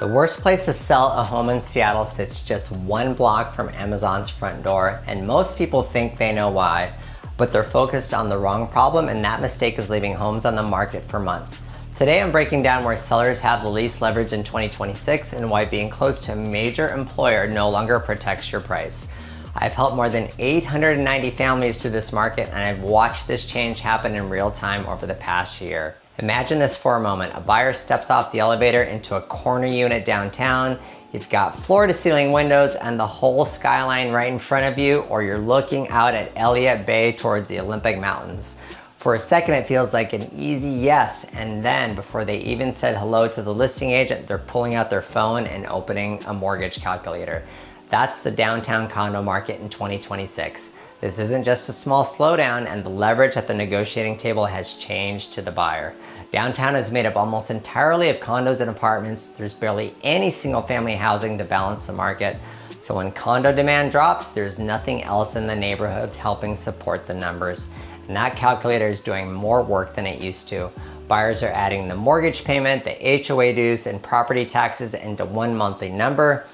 The worst place to sell a home in Seattle sits just one block from Amazon's front door, and most people think they know why, but they're focused on the wrong problem, and that mistake is leaving homes on the market for months. Today I'm breaking down where sellers have the least leverage in 2026 and why being close to a major employer no longer protects your price. I've helped more than 890 families through this market, and I've watched this change happen in real time over the past year. Imagine this for a moment. A buyer steps off the elevator into a corner unit downtown. You've got floor-to-ceiling windows and the whole skyline right in front of you, or you're looking out at Elliott Bay towards the Olympic Mountains. For a second, it feels like an easy yes, and then before they even said hello to the listing agent, they're pulling out their phone and opening a mortgage calculator. That's the downtown condo market in 2026. This isn't just a small slowdown, and the leverage at the negotiating table has changed to the buyer. Downtown is made up almost entirely of condos and apartments. There's barely any single family housing to balance the market. So when condo demand drops, there's nothing else in the neighborhood helping support the numbers. And that calculator is doing more work than it used to. Buyers are adding the mortgage payment, the HOA dues, and property taxes into one monthly number.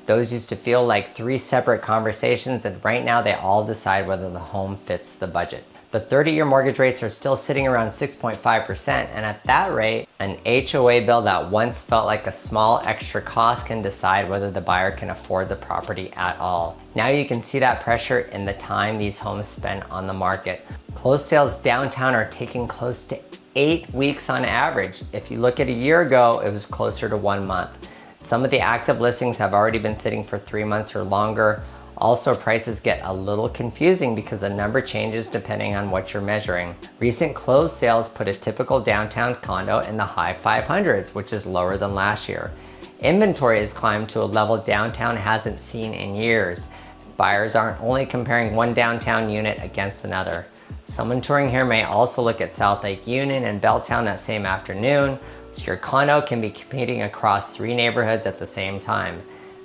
Those used to feel like three separate conversations, and right now they all decide whether the home fits the budget. The 30-year mortgage rates are still sitting around 6.5%, and at that rate, an HOA bill that once felt like a small extra cost can decide whether the buyer can afford the property at all. Now you can see that pressure in the time these homes spend on the market. Closed sales downtown are taking close to 8 weeks on average. If you look at a year ago, it was closer to 1 month. Some of the active listings have already been sitting for 3 months or longer. Also, prices get a little confusing because the number changes depending on what you're measuring. Recent closed sales put a typical downtown condo in the high 500s, which is lower than last year. Inventory has climbed to a level downtown hasn't seen in years. Buyers aren't only comparing one downtown unit against another. Someone touring here may also look at South Lake Union and Belltown that same afternoon, so your condo can be competing across 3 neighborhoods at the same time.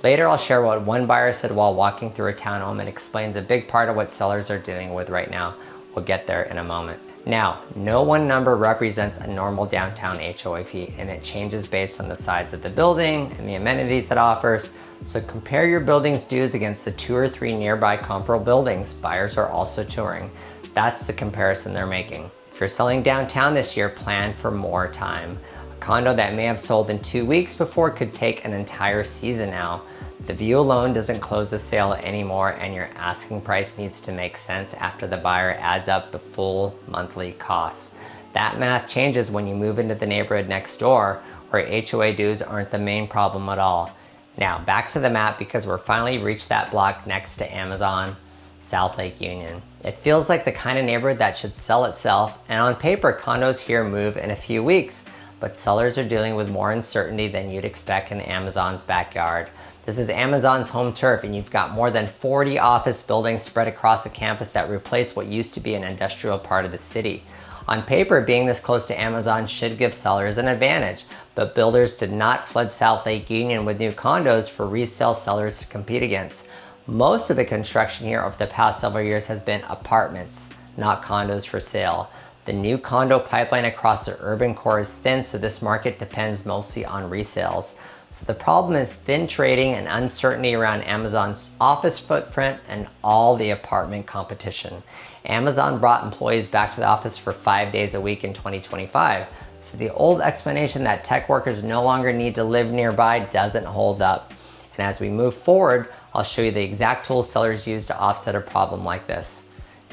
Later, I'll share what one buyer said while walking through a townhome and explains a big part of what sellers are dealing with right now. We'll get there in a moment. Now, no one number represents a normal downtown HOA fee, and it changes based on the size of the building and the amenities it offers. So compare your building's dues against the 2 or 3 nearby comparable buildings buyers are also touring. That's the comparison they're making. If you're selling downtown this year, plan for more time. A condo that may have sold in 2 weeks before could take an entire season now. The view alone doesn't close the sale anymore, and your asking price needs to make sense after the buyer adds up the full monthly costs. That math changes when you move into the neighborhood next door, where HOA dues aren't the main problem at all. Now back to the map, because we're finally reached that block next to Amazon, South Lake Union. It feels like the kind of neighborhood that should sell itself, and on paper, condos here move in a few weeks, but sellers are dealing with more uncertainty than you'd expect in Amazon's backyard. This is Amazon's home turf, and you've got more than 40 office buildings spread across a campus that replaced what used to be an industrial part of the city. On paper, being this close to Amazon should give sellers an advantage, but builders did not flood South Lake Union with new condos for resale sellers to compete against. Most of the construction here over the past several years has been apartments, not condos for sale. The new condo pipeline across the urban core is thin, so this market depends mostly on resales. So the problem is thin trading and uncertainty around Amazon's office footprint and all the apartment competition. Amazon brought employees back to the office for 5 days a week in 2025. So the old explanation that tech workers no longer need to live nearby doesn't hold up. And as we move forward, I'll show you the exact tools sellers use to offset a problem like this.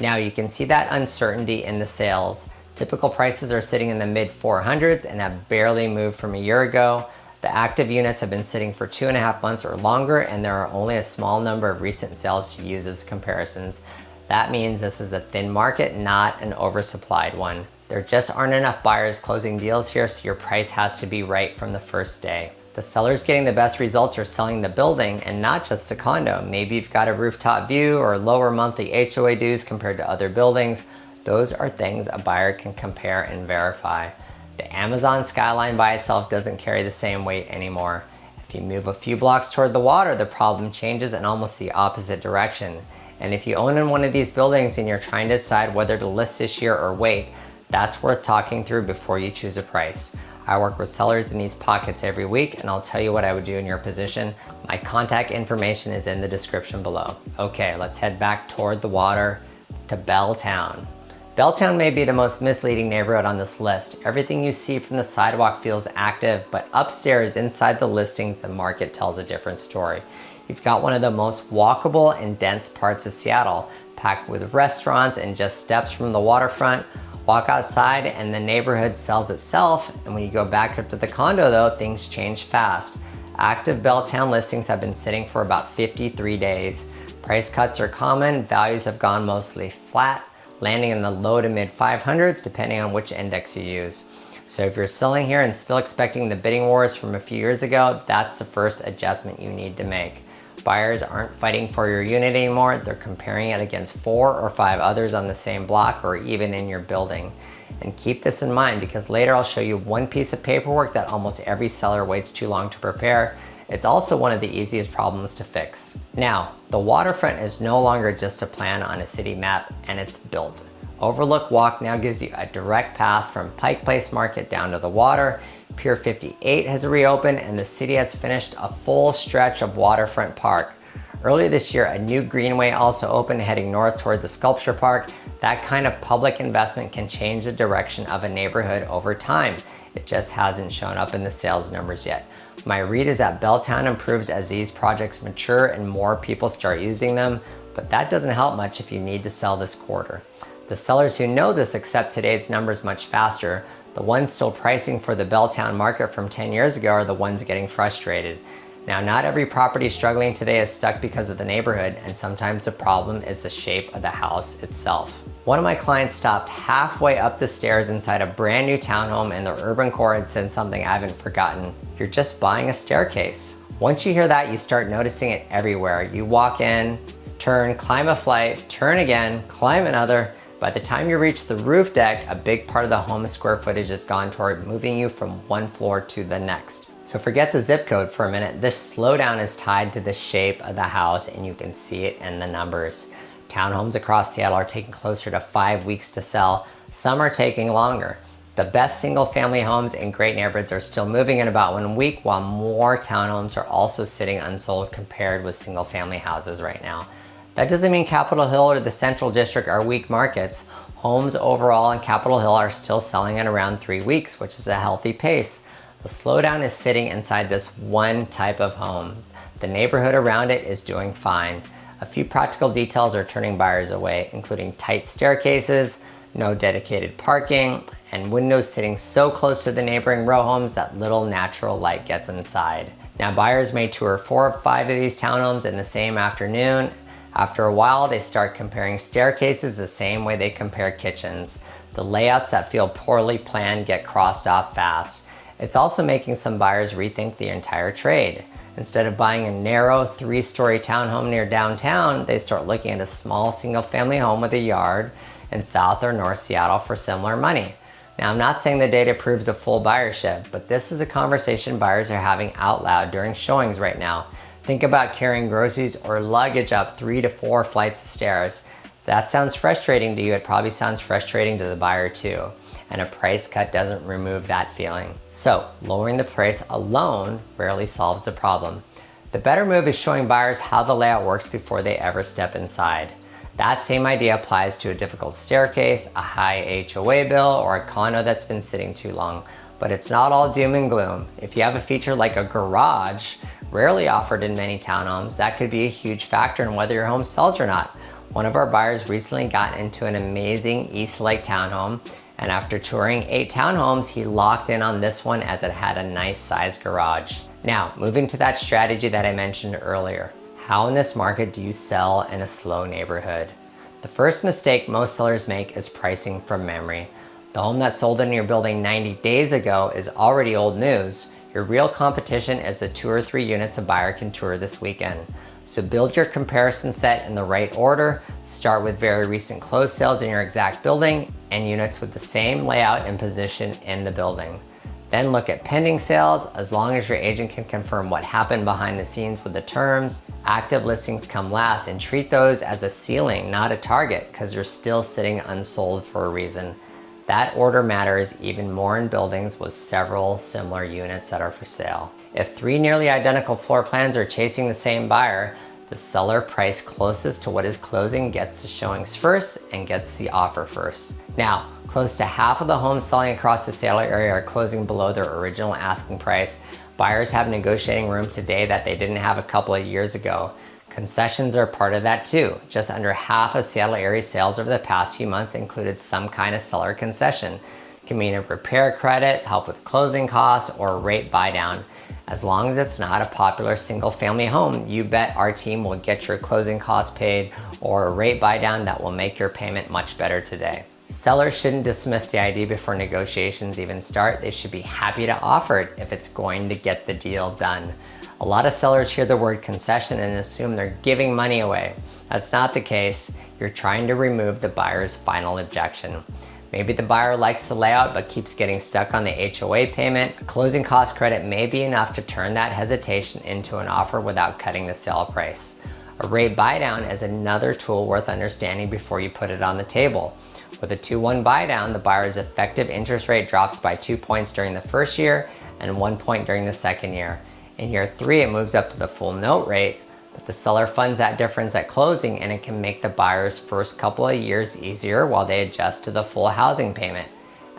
Now you can see that uncertainty in the sales. Typical prices are sitting in the mid 400s and have barely moved from a year ago. The active units have been sitting for 2.5 months or longer, and there are only a small number of recent sales to use as comparisons. That means this is a thin market, not an oversupplied one. There just aren't enough buyers closing deals here, so your price has to be right from the first day. The sellers getting the best results are selling the building and not just the condo. Maybe you've got a rooftop view or lower monthly HOA dues compared to other buildings. Those are things a buyer can compare and verify. The Amazon skyline by itself doesn't carry the same weight anymore. If you move a few blocks toward the water, the problem changes in almost the opposite direction. And if you own in one of these buildings and you're trying to decide whether to list this year or wait, that's worth talking through before you choose a price. I work with sellers in these pockets every week, and I'll tell you what I would do in your position. My contact information is in the description below. Okay, let's head back toward the water to Belltown. Belltown may be the most misleading neighborhood on this list. Everything you see from the sidewalk feels active, but upstairs inside the listings, the market tells a different story. You've got one of the most walkable and dense parts of Seattle, packed with restaurants and just steps from the waterfront. Walk outside and the neighborhood sells itself, and when you go back up to the condo though, things change fast. Active Belltown listings have been sitting for about 53 days. Price cuts are common, values have gone mostly flat, landing in the low to mid 500s depending on which index you use. So if you're selling here and still expecting the bidding wars from a few years ago, that's the first adjustment you need to make. Buyers aren't fighting for your unit anymore, they're comparing it against 4 or 5 others on the same block or even in your building. And keep this in mind because later I'll show you one piece of paperwork that almost every seller waits too long to prepare. It's also one of the easiest problems to fix. Now, the waterfront is no longer just a plan on a city map, and it's built. Overlook Walk now gives you a direct path from Pike Place Market down to the water. Pier 58 has reopened, and the city has finished a full stretch of waterfront park. Earlier this year, a new greenway also opened heading north toward the sculpture park. That kind of public investment can change the direction of a neighborhood over time. It just hasn't shown up in the sales numbers yet. My read is that Belltown improves as these projects mature and more people start using them, but that doesn't help much if you need to sell this quarter. The sellers who know this accept today's numbers much faster. The ones still pricing for the Belltown market from 10 years ago are the ones getting frustrated. Now, not every property struggling today is stuck because of the neighborhood, and sometimes the problem is the shape of the house itself. One of my clients stopped halfway up the stairs inside a brand new townhome, and the urban core had said something I haven't forgotten. You're just buying a staircase. Once you hear that, you start noticing it everywhere. You walk in, turn, climb a flight, turn again, climb another. By the time you reach the roof deck, a big part of the home's square footage is gone toward moving you from one floor to the next. So forget the zip code for a minute. This slowdown is tied to the shape of the house, and you can see it in the numbers. Townhomes across Seattle are taking closer to 5 weeks to sell. Some are taking longer. The best single family homes in great neighborhoods are still moving in about 1 week, while more townhomes are also sitting unsold compared with single family houses right now. That doesn't mean Capitol Hill or the Central District are weak markets. Homes overall in Capitol Hill are still selling at around 3 weeks, which is a healthy pace. The slowdown is sitting inside this one type of home. The neighborhood around it is doing fine. A few practical details are turning buyers away, including tight staircases, no dedicated parking, and windows sitting so close to the neighboring row homes that little natural light gets inside. Now, buyers may tour 4 or 5 of these townhomes in the same afternoon. After a while, they start comparing staircases the same way they compare kitchens. The layouts that feel poorly planned get crossed off fast. It's also making some buyers rethink the entire trade. Instead of buying a narrow 3-story townhome near downtown, they start looking at a small single-family home with a yard in South or North Seattle for similar money. Now, I'm not saying the data proves a full buyership, but this is a conversation buyers are having out loud during showings right now. Think about carrying groceries or luggage up 3 to 4 flights of stairs. If that sounds frustrating to you, it probably sounds frustrating to the buyer too. And a price cut doesn't remove that feeling. So, lowering the price alone rarely solves the problem. The better move is showing buyers how the layout works before they ever step inside. That same idea applies to a difficult staircase, a high HOA bill, or a condo that's been sitting too long. But it's not all doom and gloom. If you have a feature like a garage, rarely offered in many townhomes, that could be a huge factor in whether your home sells or not. One of our buyers recently got into an amazing East Lake townhome, and after touring 8 townhomes, he locked in on this one as it had a nice sized garage. Now, moving to that strategy that I mentioned earlier. How in this market do you sell in a slow neighborhood? The first mistake most sellers make is pricing from memory. The home that sold in your building 90 days ago is already old news. Your real competition is the 2 or 3 units a buyer can tour this weekend. So build your comparison set in the right order. Start with very recent closed sales in your exact building and units with the same layout and position in the building. Then look at pending sales. As long as your agent can confirm what happened behind the scenes with the terms, active listings come last, and treat those as a ceiling, not a target, because you're still sitting unsold for a reason. That order matters even more in buildings with several similar units that are for sale. If 3 nearly identical floor plans are chasing the same buyer, the seller price closest to what is closing gets the showings first and gets the offer first. Now, close to half of the homes selling across the sale area are closing below their original asking price. Buyers have negotiating room today that they didn't have a couple of years ago. Concessions are part of that too. Just under half of Seattle area sales over the past few months included some kind of seller concession. It can mean a repair credit, help with closing costs, or a rate buy down. As long as it's not a popular single family home, you bet our team will get your closing costs paid or a rate buy down that will make your payment much better today. Sellers shouldn't dismiss the idea before negotiations even start. They should be happy to offer it if it's going to get the deal done. A lot of sellers hear the word concession and assume they're giving money away. That's not the case. You're trying to remove the buyer's final objection. Maybe the buyer likes the layout but keeps getting stuck on the HOA payment. A closing cost credit may be enough to turn that hesitation into an offer without cutting the sale price. A rate buy down is another tool worth understanding before you put it on the table. With a 2-1 buy down, the buyer's effective interest rate drops by 2 points during the first year and 1 point during the second year. In year 3, it moves up to the full note rate, but the seller funds that difference at closing, and it can make the buyer's first couple of years easier while they adjust to the full housing payment.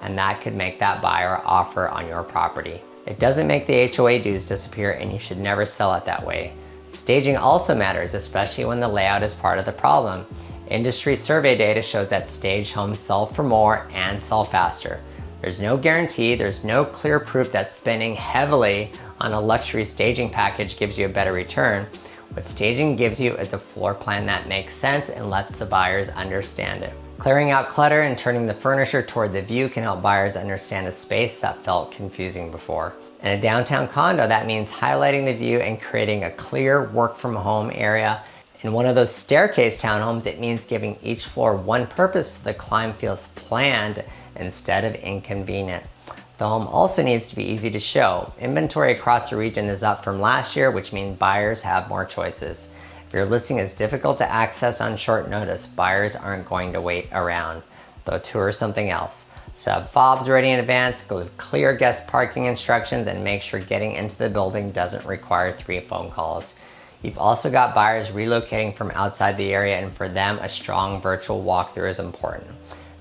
And that could make that buyer offer on your property. It doesn't make the HOA dues disappear, and you should never sell it that way. Staging also matters, especially when the layout is part of the problem. Industry survey data shows that staged homes sell for more and sell faster. There's no guarantee, there's no clear proof that spending heavily on a luxury staging package gives you a better return. What staging gives you is a floor plan that makes sense and lets the buyers understand it. Clearing out clutter and turning the furniture toward the view can help buyers understand a space that felt confusing before. In a downtown condo, that means highlighting the view and creating a clear work from home area. In one of those staircase townhomes, it means giving each floor one purpose so the climb feels planned instead of inconvenient. The home also needs to be easy to show. Inventory across the region is up from last year, which means buyers have more choices. If your listing is difficult to access on short notice, buyers aren't going to wait around. They'll tour something else. So have fobs ready in advance, go with clear guest parking instructions, and make sure getting into the building doesn't require 3 phone calls. You've also got buyers relocating from outside the area, and for them, a strong virtual walkthrough is important.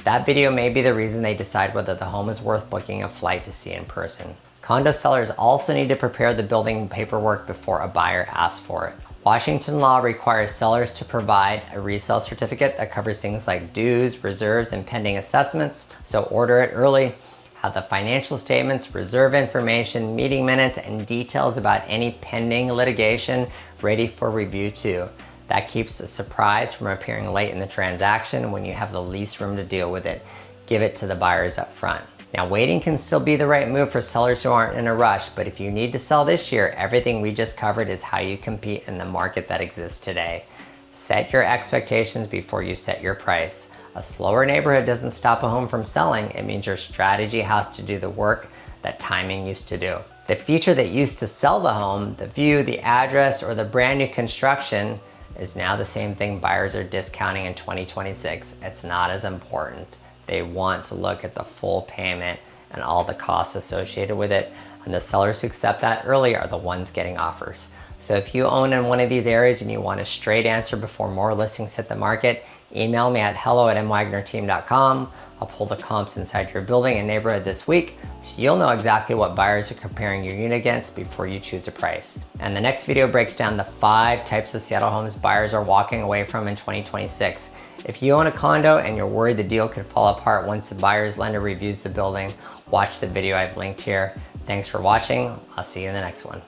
That video may be the reason they decide whether the home is worth booking a flight to see in person. Condo sellers also need to prepare the building paperwork before a buyer asks for it. Washington law requires sellers to provide a resale certificate that covers things like dues, reserves, and pending assessments, so order it early. Have the financial statements, reserve information, meeting minutes, and details about any pending litigation ready for review too. That keeps the surprise from appearing late in the transaction when you have the least room to deal with it. Give it to the buyers up front. Now, waiting can still be the right move for sellers who aren't in a rush, but if you need to sell this year, everything we just covered is how you compete in the market that exists today. Set your expectations before you set your price. A slower neighborhood doesn't stop a home from selling. It means your strategy has to do the work that timing used to do. The feature that used to sell the home, the view, the address, or the brand new construction, is now the same thing buyers are discounting in 2026. It's not as important. They want to look at the full payment and all the costs associated with it, and the sellers who accept that early are the ones getting offers. So if you own in one of these areas and you want a straight answer before more listings hit the market, email me at hello@mwagnerteam.com. I'll pull the comps inside your building and neighborhood this week, so you'll know exactly what buyers are comparing your unit against before you choose a price. And the next video breaks down the 5 types of Seattle homes buyers are walking away from in 2026. If you own a condo and you're worried the deal could fall apart once the buyer's lender reviews the building, watch the video I've linked here. Thanks for watching. I'll see you in the next one.